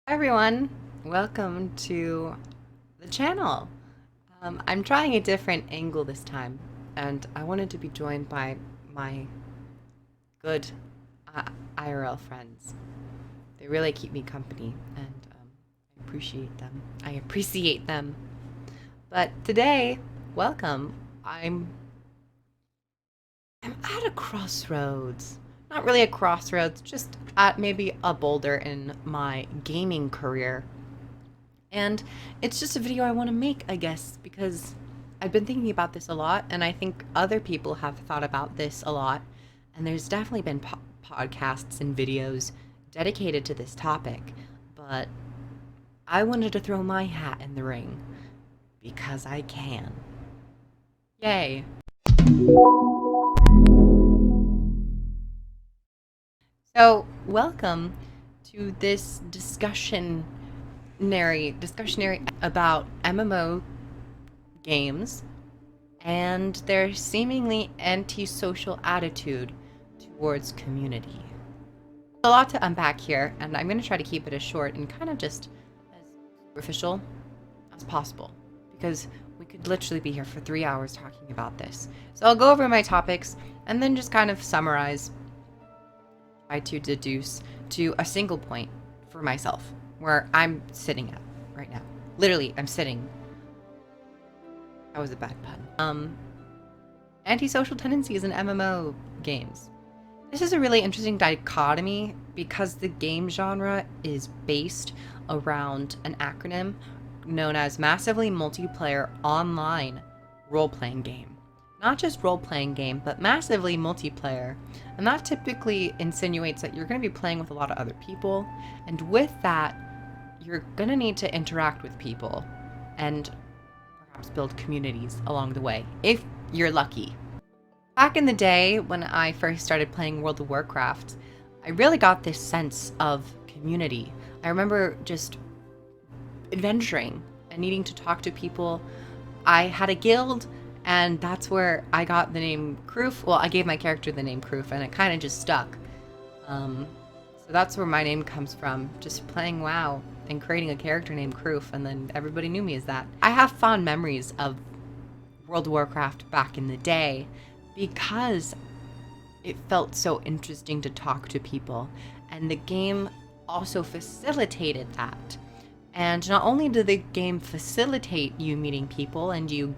Hi everyone, welcome to the channel. I'm trying a different angle this time, and I wanted to be joined by my good uh, IRL friends. They really keep me company, and I appreciate them. But today, welcome. I'm at a crossroads. Not really a crossroads, just at maybe a boulder in my gaming career. And it's just a video I want to make, I guess, because I've been thinking about this a lot, and I think other people have thought about this a lot. And there's definitely been podcasts and videos dedicated to this topic. But I wanted to throw my hat in the ring because I can. Yay. So, welcome to this discussionary about MMO games and their seemingly antisocial attitude towards community. A lot to unpack here, and I'm going to try to keep it as short and kind of just as superficial as possible, because we could literally be here for 3 hours talking about this. So I'll go over my topics and then just kind of summarize, try to deduce to a single point for myself where I'm sitting at right now. Literally, I'm sitting. That was a bad pun. Antisocial tendencies in MMO games. This is a really interesting dichotomy because the game genre is based around an acronym known as Massively Multiplayer Online Role-Playing Game. Not just role-playing game, but massively multiplayer. And that typically insinuates that you're going to be playing with a lot of other people. And with that, you're going to need to interact with people and perhaps build communities along the way, if you're lucky. Back in the day, when I first started playing World of Warcraft, I really got this sense of community. I remember just adventuring and needing to talk to people. I had a guild, and that's where I got the name Kroof. Well, I gave my character the name Kroof, and it kind of just stuck. So that's where my name comes from, just playing WoW and creating a character named Kroof, and then everybody knew me as that. I have fond memories of World of Warcraft back in the day because it felt so interesting to talk to people, and the game also facilitated that. And not only did the game facilitate you meeting people and you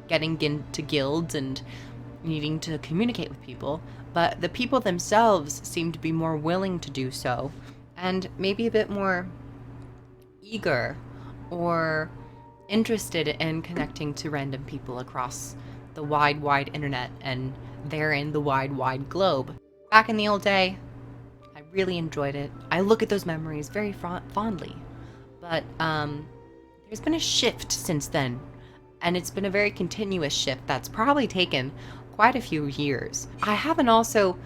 getting into guilds and needing to communicate with people, but the people themselves seemed to be more willing to do so, and maybe a bit more eager or interested in connecting to random people across the wide internet and therein the wide globe. Back in the old day, I really enjoyed it. I look at those memories very fondly. But there's been a shift since then, and it's been a very continuous shift that's probably taken quite a few years. I haven't also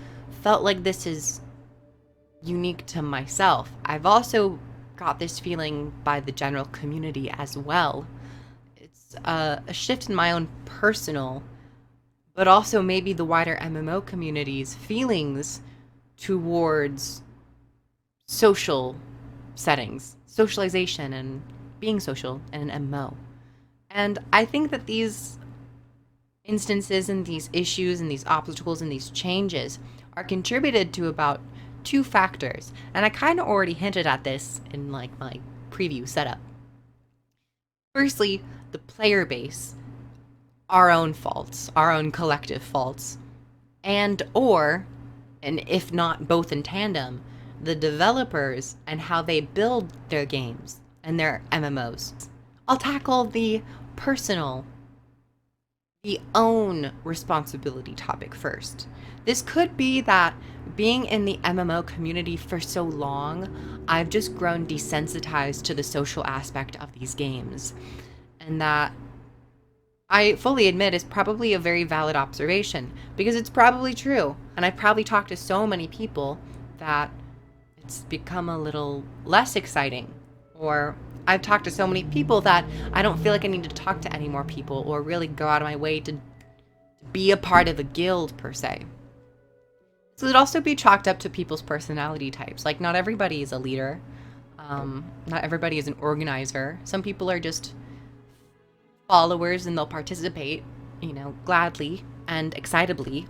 felt like this is unique to myself. I've also got this feeling by the general community as well. It's a shift in my own personal, but also maybe the wider MMO community's feelings towards social settings, socialization, and being social in an MMO. And I think that these instances and these issues and these obstacles and these changes are contributed to about two factors. And I kind of already hinted at this in like my preview setup. Firstly, the player base, our own faults, our own collective faults, and if not both in tandem, the developers and how they build their games and their MMOs. I'll tackle the personal, the own responsibility topic first. This could be that being in the MMO community for so long, I've just grown desensitized to the social aspect of these games. And that, I fully admit, is probably a very valid observation, because it's probably true. And I've probably talked to so many people that it's become a little less exciting. Or I've talked to so many people that I don't feel like I need to talk to any more people or really go out of my way to be a part of a guild per se. So it'd also be chalked up to people's personality types. Like, not everybody is a leader. Not everybody is an organizer. Some people are just followers and they'll participate, gladly and excitably.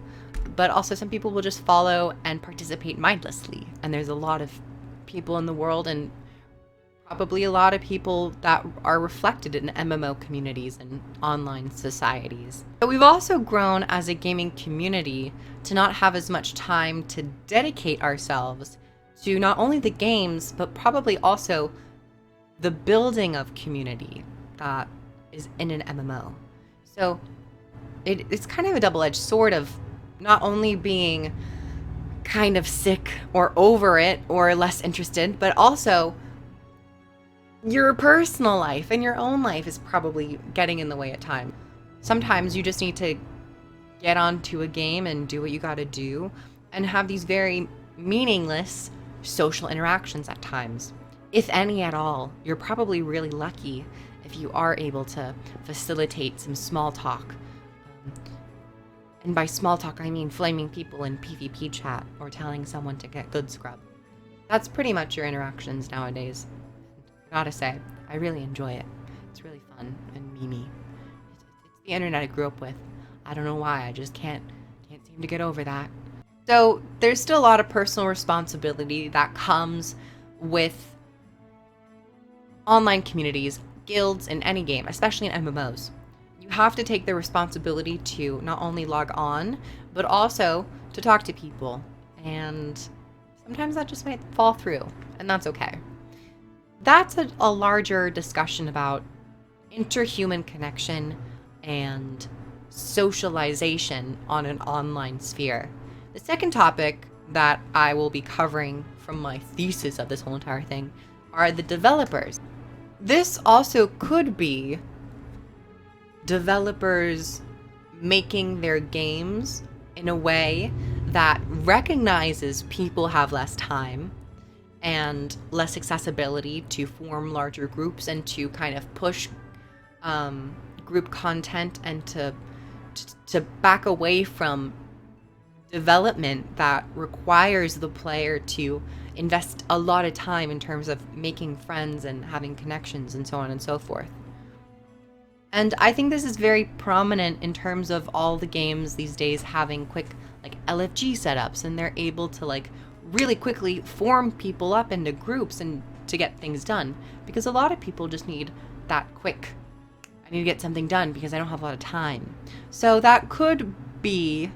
But also, some people will just follow and participate mindlessly. And there's a lot of people in the world, and probably a lot of people that are reflected in MMO communities and online societies. But we've also grown as a gaming community to not have as much time to dedicate ourselves to not only the games, but probably also the building of community that is in an MMO. So it's kind of a double-edged sword of not only being kind of sick or over it or less interested, but also your personal life and your own life is probably getting in the way at times. Sometimes you just need to get onto a game and do what you gotta do and have these very meaningless social interactions at times. If any at all, you're probably really lucky if you are able to facilitate some small talk. And by small talk, I mean flaming people in PvP chat or telling someone to get good scrub. That's pretty much your interactions nowadays. Gotta say, I really enjoy it. It's really fun and memey. It's the internet I grew up with. I don't know why, I just can't seem to get over that. So there's still a lot of personal responsibility that comes with online communities, guilds, in any game, especially in MMOs. You have to take the responsibility to not only log on, but also to talk to people. And sometimes that just might fall through, and that's okay. That's a larger discussion about interhuman connection and socialization on an online sphere. The second topic that I will be covering from my thesis of this whole entire thing are the developers. This also could be developers making their games in a way that recognizes people have less time and less accessibility to form larger groups and to kind of push group content and to back away from development that requires the player to invest a lot of time in terms of making friends and having connections and so on and so forth. And I think this is very prominent in terms of all the games these days having quick LFG setups, and they're able to really quickly form people up into groups and to get things done, because a lot of people just need that quick, I need to get something done because I don't have a lot of time. So that could be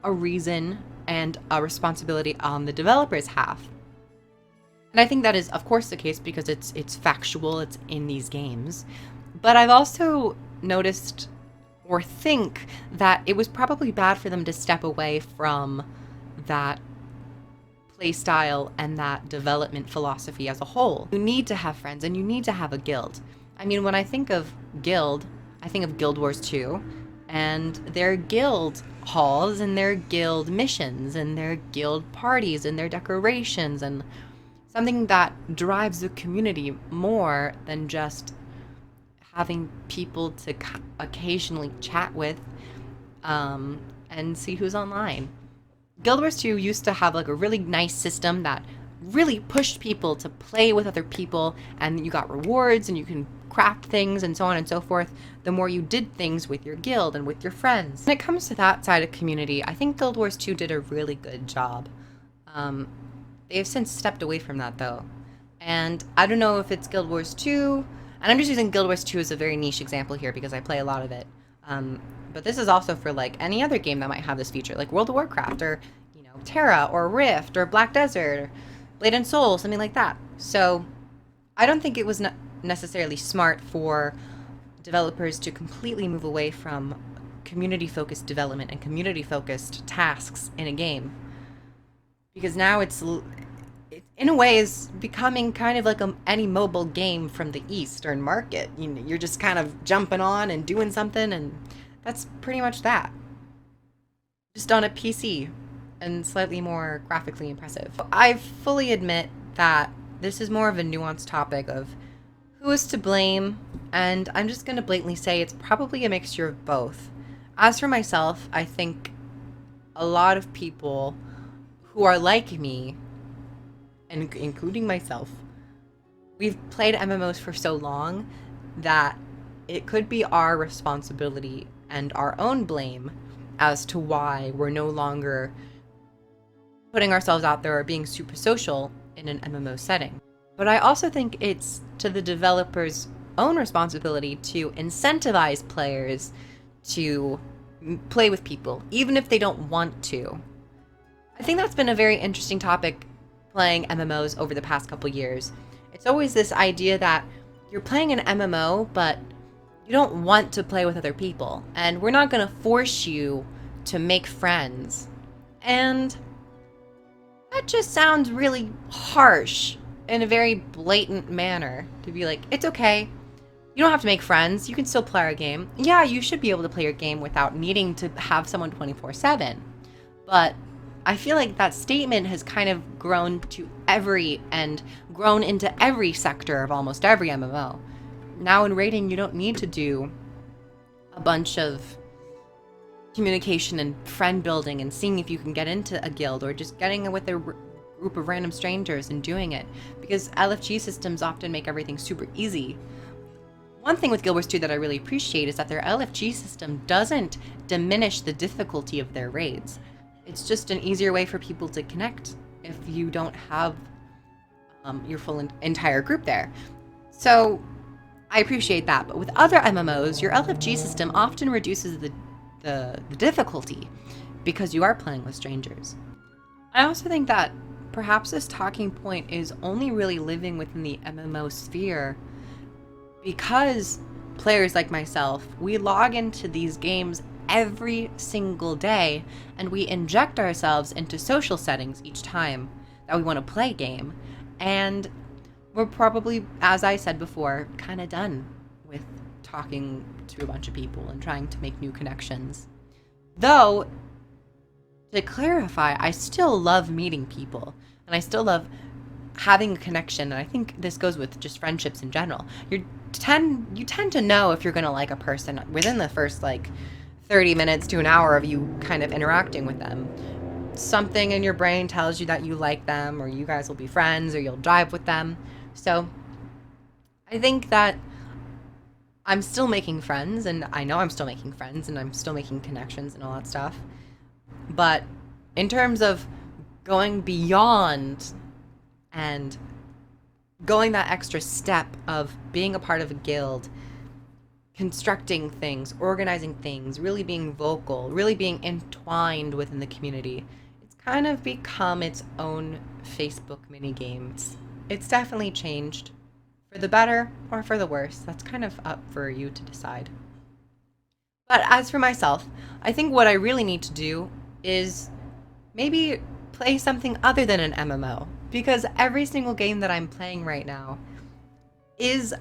a reason and a responsibility on the developer's half. And I think that is of course the case because it's factual, it's in these games. But I've also noticed or think that it was probably bad for them to step away from that playstyle and that development philosophy as a whole. You need to have friends and you need to have a guild. I mean, when I think of guild, I think of Guild Wars 2 and their guild halls and their guild missions and their guild parties and their decorations, and something that drives the community more than just having people to occasionally chat with and see who's online. Guild Wars 2 used to have a really nice system that really pushed people to play with other people, and you got rewards and you can craft things and so on and so forth the more you did things with your guild and with your friends. When it comes to that side of community, I think Guild Wars 2 did a really good job. They've since stepped away from that though. And I don't know if it's Guild Wars 2, and I'm just using Guild Wars 2 as a very niche example here because I play a lot of it. But this is also for any other game that might have this feature, like World of Warcraft or, Terra or Rift or Black Desert or Blade and Soul, something like that. So I don't think it was necessarily smart for developers to completely move away from community-focused development and community-focused tasks in a game. Because now it in a way is becoming kind of like any mobile game from the Eastern market. You're just kind of jumping on and doing something, and that's pretty much that. Just on a PC and slightly more graphically impressive. I fully admit that this is more of a nuanced topic of who is to blame, and I'm just going to blatantly say it's probably a mixture of both. As for myself, I think a lot of people who are like me, and including myself, We've played MMOs for so long that it could be our responsibility and our own blame as to why we're no longer putting ourselves out there or being super social in an MMO setting. But I also think it's to the developers' own responsibility to incentivize players to play with people, even if they don't want to. I think that's been a very interesting topic playing MMOs over the past couple years. It's always this idea that you're playing an MMO, but you don't want to play with other people, and we're not going to force you to make friends. And that just sounds really harsh in a very blatant manner, to be like, it's okay. You don't have to make friends. You can still play our game. Yeah, you should be able to play your game without needing to have someone 24/7. But I feel like that statement has kind of grown into every sector of almost every MMO. Now in raiding, you don't need to do a bunch of communication and friend building and seeing if you can get into a guild, or just getting with a group of random strangers and doing it, because LFG systems often make everything super easy. One thing with Guild Wars 2 that I really appreciate is that their LFG system doesn't diminish the difficulty of their raids. It's just an easier way for people to connect if you don't have your full entire group there. So I appreciate that. But with other MMOs, your LFG system often reduces the difficulty because you are playing with strangers. I also think that perhaps this talking point is only really living within the MMO sphere because players like myself, we log into these games every single day and we inject ourselves into social settings each time that we want to play a game. And we're probably, as I said before, kind of done with talking to a bunch of people and trying to make new connections. Though, to clarify, I still love meeting people and I still love having a connection, and I think this goes with just friendships in general. You tend to know if you're going to like a person within the first 30 minutes to an hour of you kind of interacting with them. Something in your brain tells you that you like them, or you guys will be friends, or you'll drive with them. So I think that I'm still making friends, and I know I'm still making friends, and I'm still making connections and all that stuff. But in terms of going beyond and going that extra step of being a part of a guild, constructing things, organizing things, really being vocal, really being entwined within the community, it's kind of become its own Facebook mini-games. It's definitely changed. For the better or for the worse, that's kind of up for you to decide. But as for myself, I think what I really need to do is maybe play something other than an MMO, because every single game that I'm playing right now is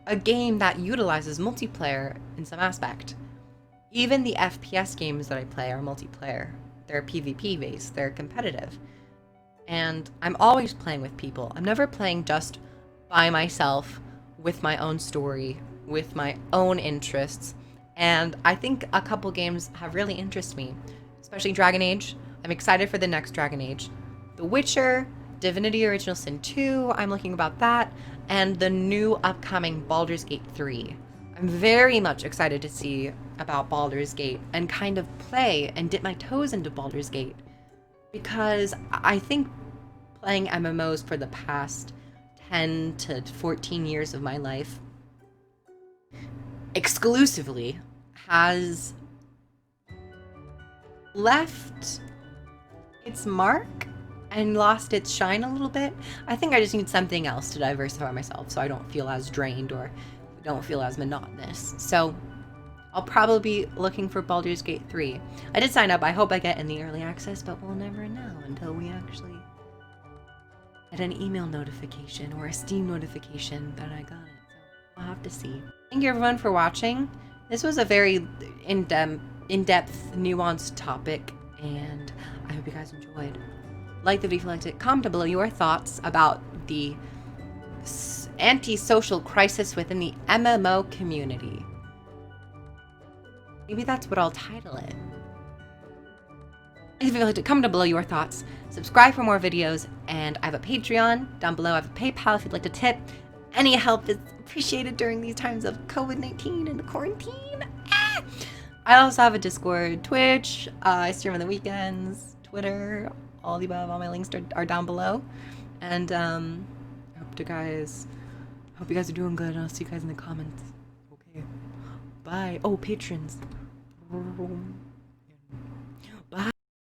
a game that utilizes multiplayer in some aspect. Even the FPS games that I play are multiplayer. They're PvP based, they're competitive. And I'm always playing with people. I'm never playing just by myself, with my own story, with my own interests. And I think a couple games have really interested me, especially Dragon Age. I'm excited for the next Dragon Age. The Witcher, Divinity Original Sin 2, I'm looking about that, and the new upcoming Baldur's Gate 3. I'm very much excited to see about Baldur's Gate and kind of play and dip my toes into Baldur's Gate, because I think playing MMOs for the past 10 to 14 years of my life exclusively has left its mark and lost its shine a little bit. I think I just need something else to diversify myself so I don't feel as drained or don't feel as monotonous. So I'll probably be looking for Baldur's Gate 3. I did sign up. I hope I get in the early access, but we'll never know until we actually get an email notification or a Steam notification that I got it. So I'll have to see. Thank you everyone for watching. This was a very in-depth, nuanced topic, and I hope you guys enjoyed. Like the video if you liked it. Comment down below your thoughts about the anti-social crisis within the MMO community. Maybe that's what I'll title it. If you'd like to comment down below your thoughts, subscribe for more videos, and I have a Patreon down below. I have a PayPal if you'd like to tip. Any help is appreciated during these times of COVID-19 and quarantine. I also have a Discord, Twitch, I stream on the weekends, Twitter, all the above. All my links are down below. And I hope you guys are doing good, and I'll see you guys in the comments. Okay, bye. Oh, patrons.